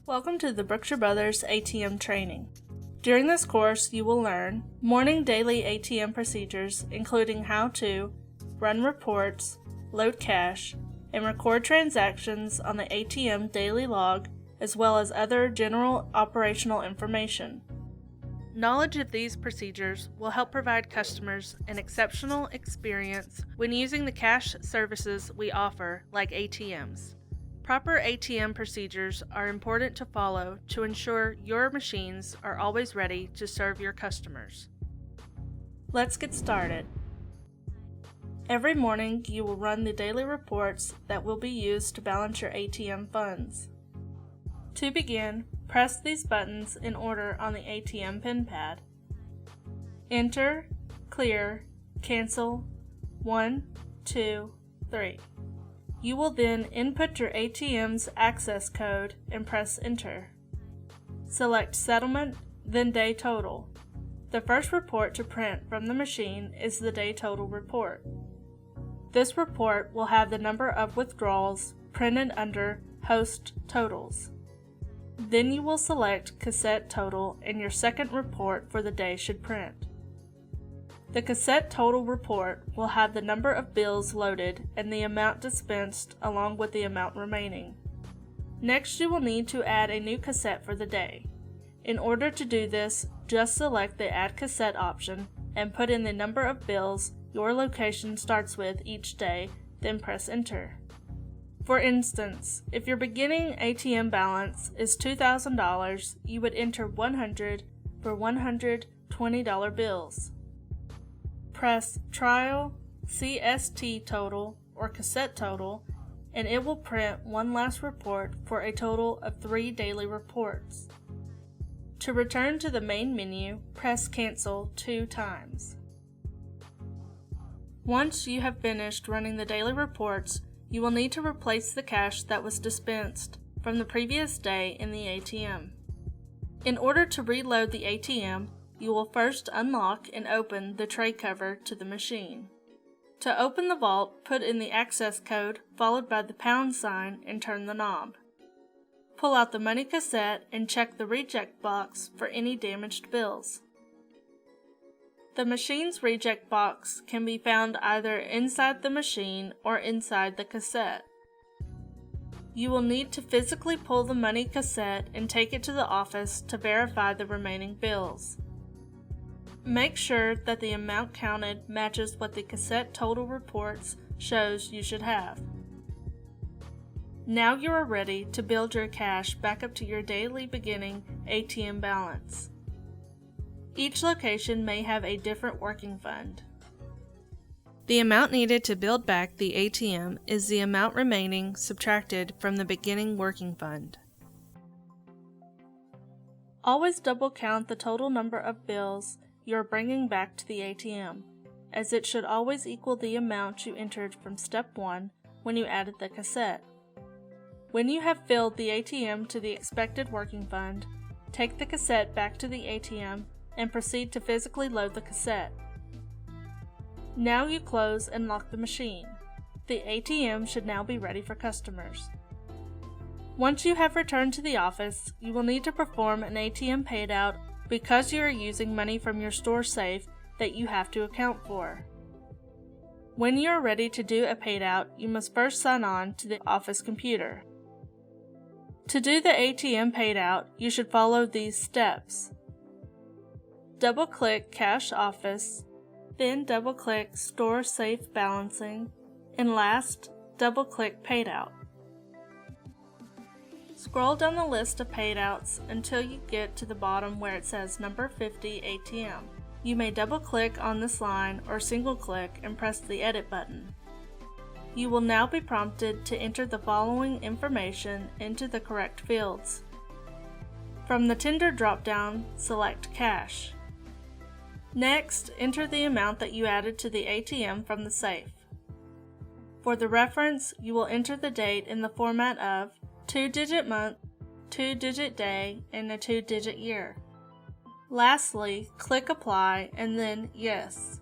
Welcome to the Brookshire Brothers ATM training. During this course, you will learn morning daily ATM procedures, including how to run reports, load cash, and record transactions on the ATM daily log, as well as other general operational information. Knowledge of these procedures will help provide customers an exceptional experience when using the cash services we offer, like ATMs. Proper ATM procedures are important to follow to ensure your machines are always ready to serve your customers. Let's get started. Every morning, you will run the daily reports that will be used to balance your ATM funds. To begin, press these buttons in order on the ATM pin pad. Enter, clear, cancel, 1, 2, 3. You will then input your ATM's access code and press enter. Select settlement, then day total. The first report to print from the machine is the day total report. This report will have the number of withdrawals printed under host totals. Then you will select cassette total and your second report for the day should print. The cassette total report will have the number of bills loaded and the amount dispensed along with the amount remaining. Next, you will need to add a new cassette for the day. In order to do this, just select the Add Cassette option and put in the number of bills your location starts with each day, then press enter. For instance, if your beginning ATM balance is $2,000, you would enter 100 for $120 bills. Press Trial, CST Total, or Cassette Total, and it will print one last report for a total of 3 daily reports. To return to the main menu, press Cancel 2 times. Once you have finished running the daily reports, you will need to replace the cash that was dispensed from the previous day in the ATM. In order to reload the ATM, you will first unlock and open the tray cover to the machine. To open the vault, put in the access code followed by the pound sign and turn the knob. Pull out the money cassette and check the reject box for any damaged bills. The machine's reject box can be found either inside the machine or inside the cassette. You will need to physically pull the money cassette and take it to the office to verify the remaining bills. Make sure that the amount counted matches what the cassette total reports shows you should have. Now you are ready to build your cash back up to your daily beginning ATM balance. Each location may have a different working fund. The amount needed to build back the ATM is the amount remaining subtracted from the beginning working fund. Always double count the total number of bills you are bringing back to the ATM, as it should always equal the amount you entered from step 1 when you added the cassette. When you have filled the ATM to the expected working fund, take the cassette back to the ATM and proceed to physically load the cassette. Now you close and lock the machine. The ATM should now be ready for customers. Once you have returned to the office, you will need to perform an ATM payout because you are using money from your store safe that you have to account for. When you are ready to do a payout, you must first sign on to the office computer. To do the ATM payout, you should follow these steps. Double-click Cash Office, then double-click Store Safe Balancing, and last, double-click Payout. Scroll down the list of payouts until you get to the bottom where it says number 50 ATM. You may double-click on this line or single-click and press the Edit button. You will now be prompted to enter the following information into the correct fields. From the Tender drop-down, select Cash. Next, enter the amount that you added to the ATM from the safe. For the reference, you will enter the date in the format of 2-digit month, 2-digit day, and a 2-digit year. Lastly, click Apply and then Yes.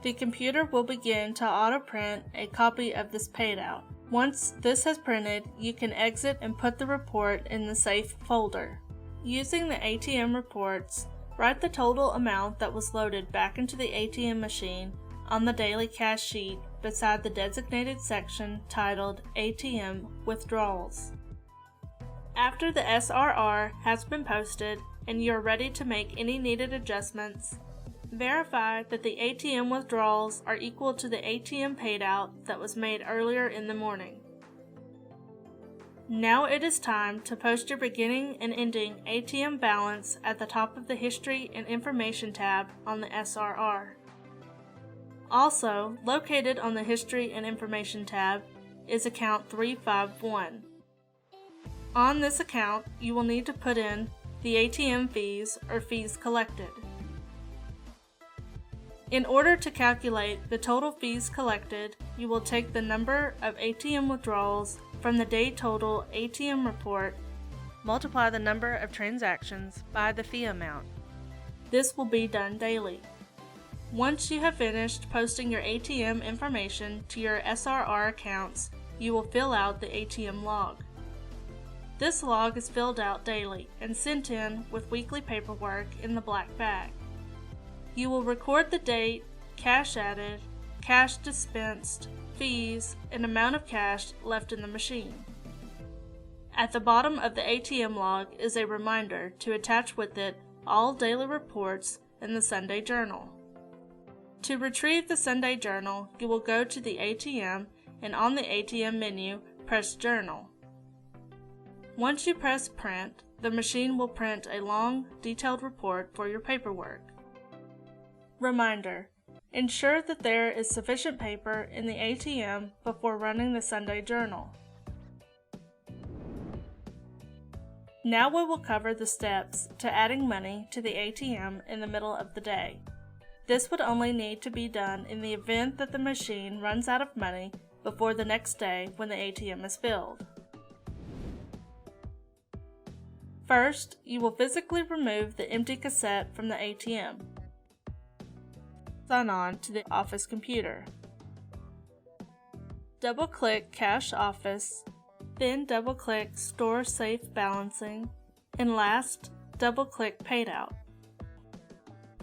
The computer will begin to auto-print a copy of this payout. Once this has printed, you can exit and put the report in the safe folder. Using the ATM reports, write the total amount that was loaded back into the ATM machine on the daily cash sheet beside the designated section titled ATM Withdrawals. After the SRR has been posted and you are ready to make any needed adjustments, verify that the ATM withdrawals are equal to the ATM paid out that was made earlier in the morning. Now it is time to post your beginning and ending ATM balance at the top of the History and Information tab on the SRR. Also, located on the History and Information tab is account 351. On this account, you will need to put in the ATM fees or fees collected. In order to calculate the total fees collected, you will take the number of ATM withdrawals from the day total ATM report, multiply the number of transactions by the fee amount. This will be done daily. Once you have finished posting your ATM information to your SRR accounts, you will fill out the ATM log. This log is filled out daily and sent in with weekly paperwork in the black bag. You will record the date, cash added, cash dispensed, fees, and amount of cash left in the machine. At the bottom of the ATM log is a reminder to attach with it all daily reports in the Sunday journal. To retrieve the Sunday journal, you will go to the ATM and on the ATM menu, press Journal. Once you press Print, the machine will print a long, detailed report for your paperwork. Reminder: ensure that there is sufficient paper in the ATM before running the Sunday journal. Now we will cover the steps to adding money to the ATM in the middle of the day. This would only need to be done in the event that the machine runs out of money before the next day when the ATM is filled. First, you will physically remove the empty cassette from the ATM. Sign on to the office computer. Double-click Cash Office, then double-click Store Safe Balancing, and last, double-click Paid Out.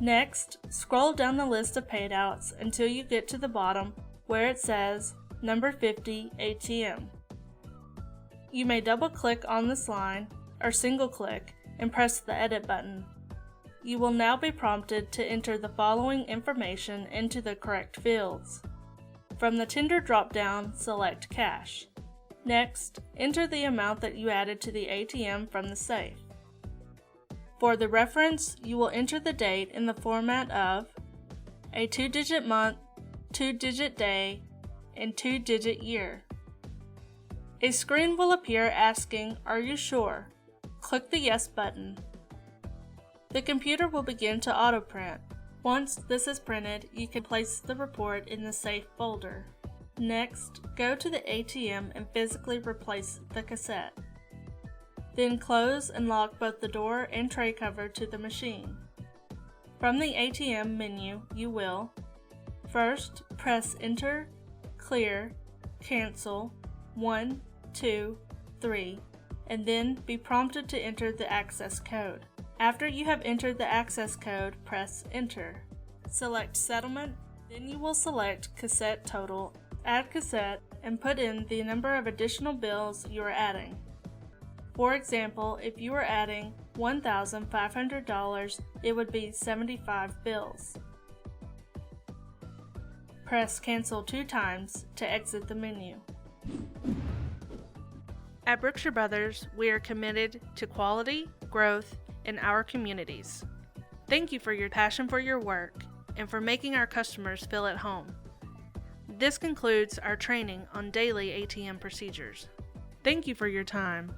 Next, scroll down the list of paidouts until you get to the bottom where it says Number 50 ATM. You may double-click on this line or single-click and press the Edit button. You will now be prompted to enter the following information into the correct fields. From the Tender drop-down, select Cash. Next, enter the amount that you added to the ATM from the safe. For the reference, you will enter the date in the format of a 2-digit month, 2-digit day, and 2-digit year. A screen will appear asking, "Are you sure?" Click the Yes button. The computer will begin to auto-print. Once this is printed, you can place the report in the safe folder. Next, go to the ATM and physically replace the cassette. Then close and lock both the door and tray cover to the machine. From the ATM menu, you will first press Enter, Clear, Cancel, 1, 2, 3, and then be prompted to enter the access code. After you have entered the access code, press Enter. Select Settlement, then you will select Cassette Total, add cassette, and put in the number of additional bills you are adding. For example, if you are adding $1,500, it would be 75 bills. Press Cancel 2 times to exit the menu. At Brookshire Brothers, we are committed to quality, growth, in our communities. Thank you for your passion for your work and for making our customers feel at home. This concludes our training on daily ATM procedures. Thank you for your time.